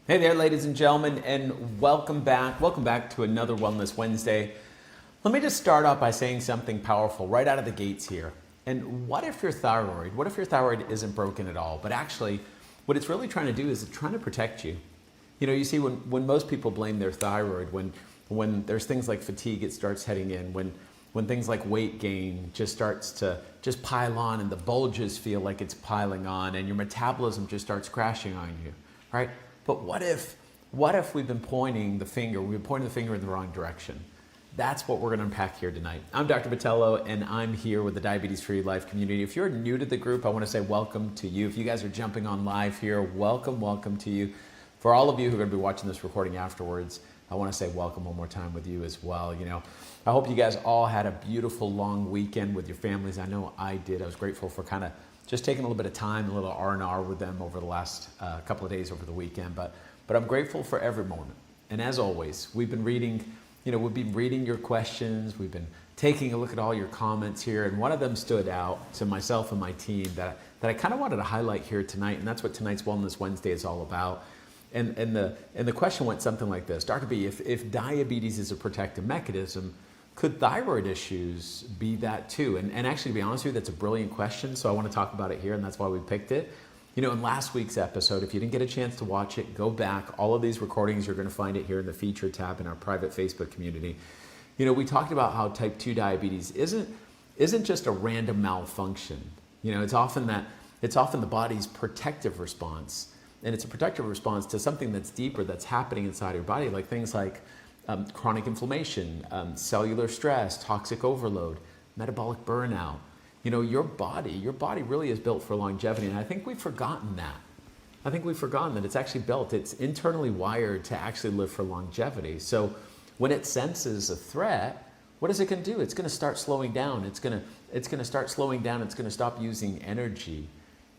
Hey there, ladies and gentlemen, and welcome back. Welcome back to another Wellness Wednesday. Let me just start off by saying something powerful right out of the gates here. And what if your thyroid isn't broken at all, but actually what it's really trying to do is it's trying to protect you. You see, when most people blame their thyroid, when there's things like fatigue, it starts heading in, when things like weight gain just starts to just pile on and the bulges feel like it's piling on and your metabolism just starts crashing on you, right? But what if we've been pointing the finger in the wrong direction? That's what we're going to unpack here tonight. I'm Dr. Botelho, and I'm here with the Diabetes Free Life community. If you're new to the group, I want to say welcome to you. If you guys are jumping on live here, welcome to you. For all of you who are going to be watching this recording afterwards, I want to say welcome one more time with you as well. I hope you guys all had a beautiful long weekend with your families. I know I did. I was grateful for kind of just taking a little bit of time, a little R&R with them over the last couple of days over the weekend. But I'm grateful for every moment. And as always, we've been reading your questions. We've been taking a look at all your comments here. And one of them stood out to myself and my team that I kind of wanted to highlight here tonight. And that's what tonight's Wellness Wednesday is all about. And the question went something like this. Dr. B, if diabetes is a protective mechanism, could thyroid issues be that too? And actually, to be honest with you, that's a brilliant question. So I want to talk about it here, and that's why we picked it. In last week's episode, if you didn't get a chance to watch it, go back. All of these recordings, you're going to find it here in the feature tab in our private Facebook community. We talked about how type 2 diabetes isn't just a random malfunction. It's often the body's protective response. And it's a protective response to something that's deeper that's happening inside your body, like things like chronic inflammation, cellular stress, toxic overload, metabolic burnout. Your body really is built for longevity. And I think we've forgotten that. I think we've forgotten that it's actually built. It's internally wired to actually live for longevity. So when it senses a threat, what is it going to do? It's going to start slowing down. It's going to start slowing down. It's going to stop using energy.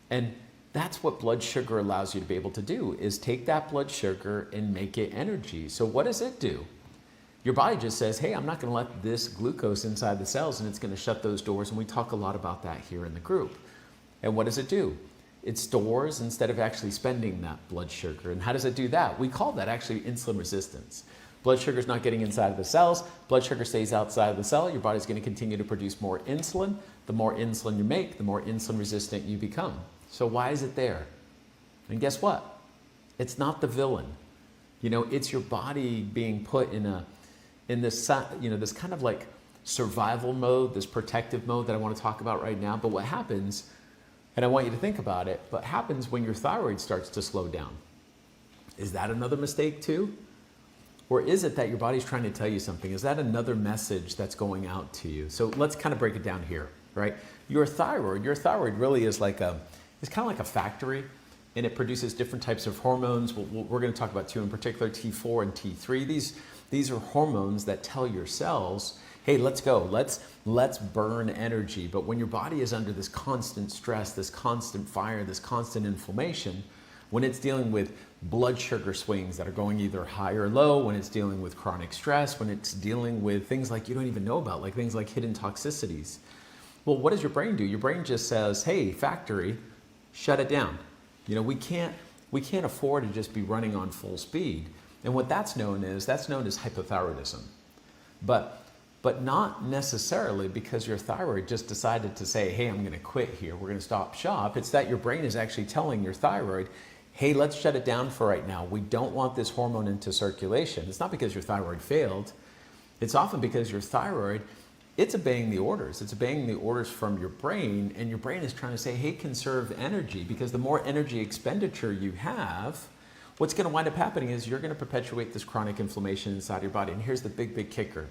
And that's what blood sugar allows you to be able to do, is take that blood sugar and make it energy. So what does it do? Your body just says, hey, I'm not going to let this glucose inside the cells, and it's going to shut those doors. And we talk a lot about that here in the group. And what does it do? It stores instead of actually spending that blood sugar. And how does it do that? We call that actually insulin resistance. Blood sugar is not getting inside of the cells. Blood sugar stays outside of the cell. Your body's going to continue to produce more insulin. The more insulin you make, the more insulin resistant you become. So why is it there? And guess what? It's not the villain. It's your body being put in this kind of like survival mode, this protective mode that I want to talk about right now. But what happens, and I want you to think about it, what happens when your thyroid starts to slow down? Is that another mistake too? Or is it that your body's trying to tell you something? Is that another message that's going out to you? So let's kind of break it down here, right? Your thyroid really is it's kind of like a factory, and it produces different types of hormones. We're going to talk about two in particular, T4 and T3. These are hormones that tell your cells, hey, let's go, let's burn energy. But when your body is under this constant stress, this constant fire, this constant inflammation, when it's dealing with blood sugar swings that are going either high or low, when it's dealing with chronic stress, when it's dealing with things like you don't even know about, like things like hidden toxicities. Well, what does your brain do? Your brain just says, hey, factory, shut it down. We can't afford to just be running on full speed. And what that's known as hypothyroidism. But not necessarily because your thyroid just decided to say, hey, I'm going to quit here. We're going to stop shop. It's that your brain is actually telling your thyroid, hey, let's shut it down for right now. We don't want this hormone into circulation. It's not because your thyroid failed. It's often because your thyroid, it's obeying the orders. It's obeying the orders from your brain, and your brain is trying to say, hey, conserve energy, because the more energy expenditure you have, what's going to wind up happening is you're going to perpetuate this chronic inflammation inside your body. And here's the big kicker.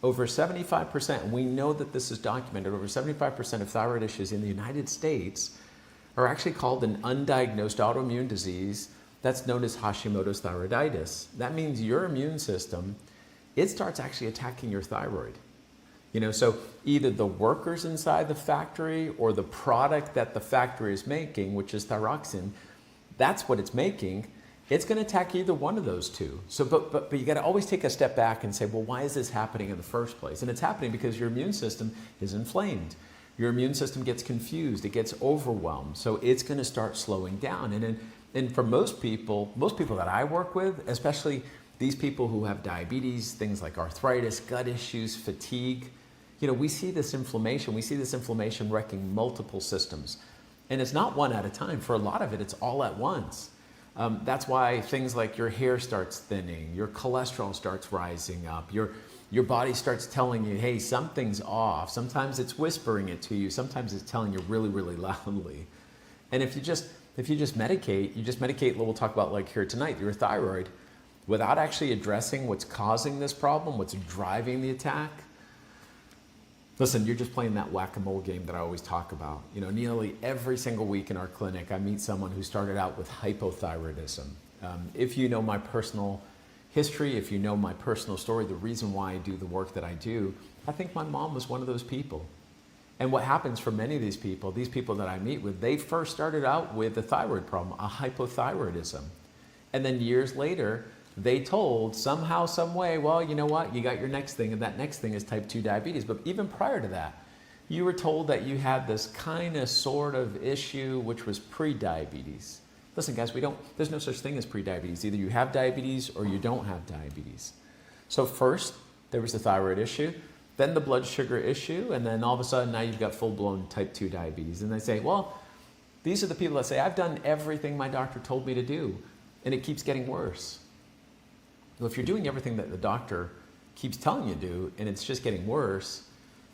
Over 75%, and we know that this is documented, over 75% of thyroid issues in the United States are actually called an undiagnosed autoimmune disease that's known as Hashimoto's thyroiditis. That means your immune system, it starts actually attacking your thyroid. So either the workers inside the factory or the product that the factory is making, which is thyroxine, that's what it's making. It's going to attack either one of those two. So, but you got to always take a step back and say, well, why is this happening in the first place? And it's happening because your immune system is inflamed. Your immune system gets confused. It gets overwhelmed. So it's going to start slowing down. And And for most people that I work with, especially these people who have diabetes, things like arthritis, gut issues, fatigue, we see this inflammation. We see this inflammation wrecking multiple systems. And it's not one at a time. For a lot of it, it's all at once. That's why things like your hair starts thinning, your cholesterol starts rising up, your body starts telling you, hey, something's off. Sometimes it's whispering it to you. Sometimes it's telling you really, really loudly. And if you just medicate, we'll talk about like here tonight, your thyroid, without actually addressing what's causing this problem, what's driving the attack. Listen, you're just playing that whack-a-mole game that I always talk about. Nearly every single week in our clinic, I meet someone who started out with hypothyroidism. If you know my personal history, if you know my personal story, the reason why I do the work that I do, I think my mom was one of those people. And what happens for many of these people that I meet with, they first started out with a thyroid problem, a hypothyroidism. And then years later, they told somehow, some way, well, you know what, you got your next thing, and that next thing is type 2 diabetes. But even prior to that, you were told that you had this kind of sort of issue, which was pre-diabetes. Listen, guys, there's no such thing as pre-diabetes. Either you have diabetes or you don't have diabetes. So first, there was the thyroid issue, then the blood sugar issue, and then all of a sudden now you've got full-blown type 2 diabetes. And they say, well, these are the people that say, I've done everything my doctor told me to do, and it keeps getting worse. Well, if you're doing everything that the doctor keeps telling you to do, and it's just getting worse,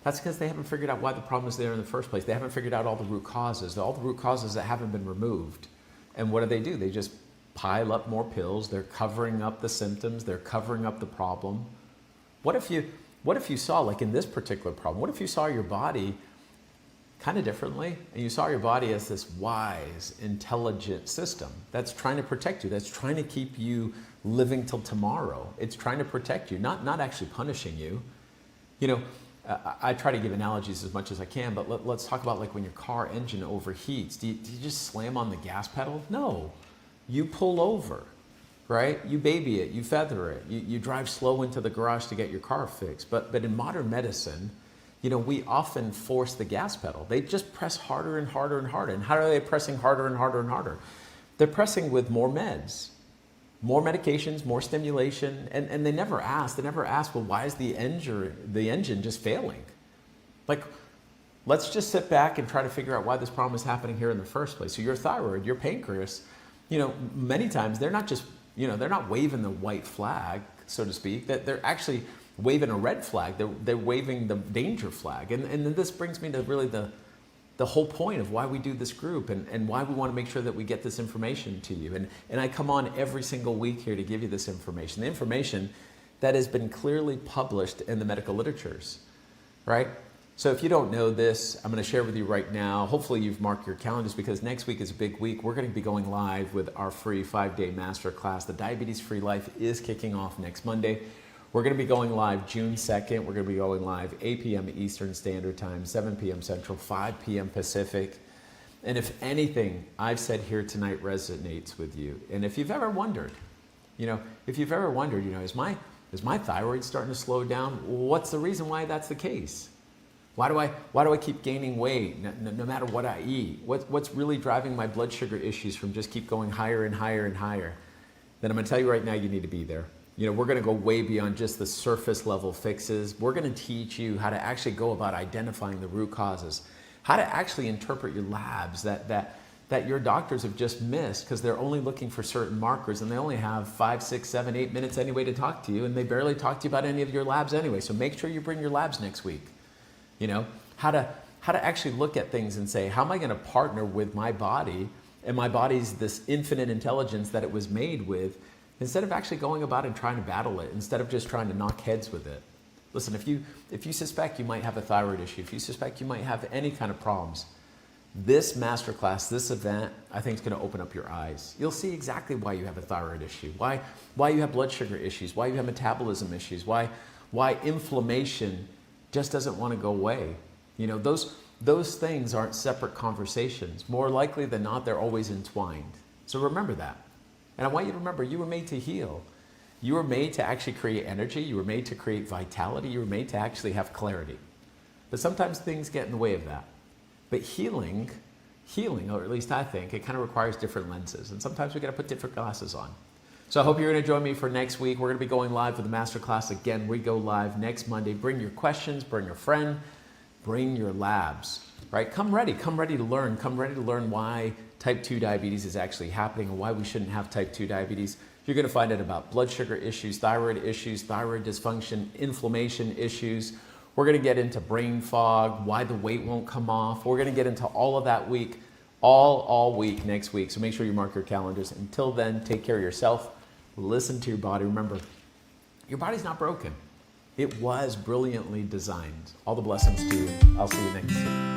that's because they haven't figured out why the problem is there in the first place. They haven't figured out all the root causes that haven't been removed. And what do? They just pile up more pills. They're covering up the symptoms. They're covering up the problem. What if you saw, like in this particular problem, what if you saw your body kind of differently, and you saw your body as this wise, intelligent system that's trying to protect you, that's trying to keep you living till tomorrow. It's trying to protect you, not actually punishing you. I try to give analogies as much as I can, but let's talk about like when your car engine overheats. Do you just slam on the gas pedal? No, you pull over, right? You baby it, you feather it, you drive slow into the garage to get your car fixed. But in modern medicine, we often force the gas pedal. They just press harder and harder and harder. And how are they pressing harder and harder and harder? They're pressing with more meds, more medications, more stimulation, and they never ask, well, why is the engine just failing? Like, let's just sit back and try to figure out why this problem is happening here in the first place. So your thyroid, your pancreas, many times they're not just, they're not waving the white flag, so to speak, that they're actually waving a red flag. They're waving the danger flag. And then this brings me to really the whole point of why we do this group and why we want to make sure that we get this information to you. And I come on every single week here to give you this information, the information that has been clearly published in the medical literatures, right? So if you don't know this, I'm going to share with you right now. Hopefully you've marked your calendars, because next week is a big week. We're going to be going live with our free 5-day masterclass. The Diabetes Free Life is kicking off next Monday. We're going to be going live June 2nd. We're going to be going live 8 p.m. Eastern Standard Time, 7 p.m. Central, 5 p.m. Pacific. And if anything I've said here tonight resonates with you, and if you've ever wondered, is my thyroid starting to slow down? What's the reason why that's the case? Why do I keep gaining weight no matter what I eat? What's really driving my blood sugar issues from just keep going higher and higher and higher? Then I'm going to tell you right now, you need to be there. We're going to go way beyond just the surface level fixes. We're going to teach you how to actually go about identifying the root causes, how to actually interpret your labs that your doctors have just missed because they're only looking for certain markers, and they only have 5, 6, 7, 8 minutes anyway to talk to you, and they barely talk to you about any of your labs anyway. So make sure you bring your labs next week. How to actually look at things and say, how am I going to partner with my body and my body's this infinite intelligence that it was made with, instead of actually going about and trying to battle it, instead of just trying to knock heads with it. Listen, if you suspect you might have a thyroid issue, if you suspect you might have any kind of problems, this masterclass, this event, I think is going to open up your eyes. You'll see exactly why you have a thyroid issue, why you have blood sugar issues, why you have metabolism issues, why inflammation just doesn't want to go away. Those things aren't separate conversations. More likely than not, they're always entwined. So remember that. And I want you to remember, you were made to heal. You were made to actually create energy. You were made to create vitality. You were made to actually have clarity. But sometimes things get in the way of that. But healing healing, or at least I think, it kind of requires different lenses. And sometimes we got to put different glasses on. So I hope you're going to join me for next week. We're going to be going live with the Masterclass again. We go live next Monday. Bring your questions, bring your friend, bring your labs, right? Come ready to learn. Come ready to learn why type 2 diabetes is actually happening and why we shouldn't have type 2 diabetes. You're going to find out about blood sugar issues, thyroid dysfunction, inflammation issues. We're going to get into brain fog, why the weight won't come off. We're going to get into all of that week, all week next week. So make sure you mark your calendars. Until then, take care of yourself. Listen to your body. Remember, your body's not broken. It was brilliantly designed. All the blessings to you. I'll see you next week.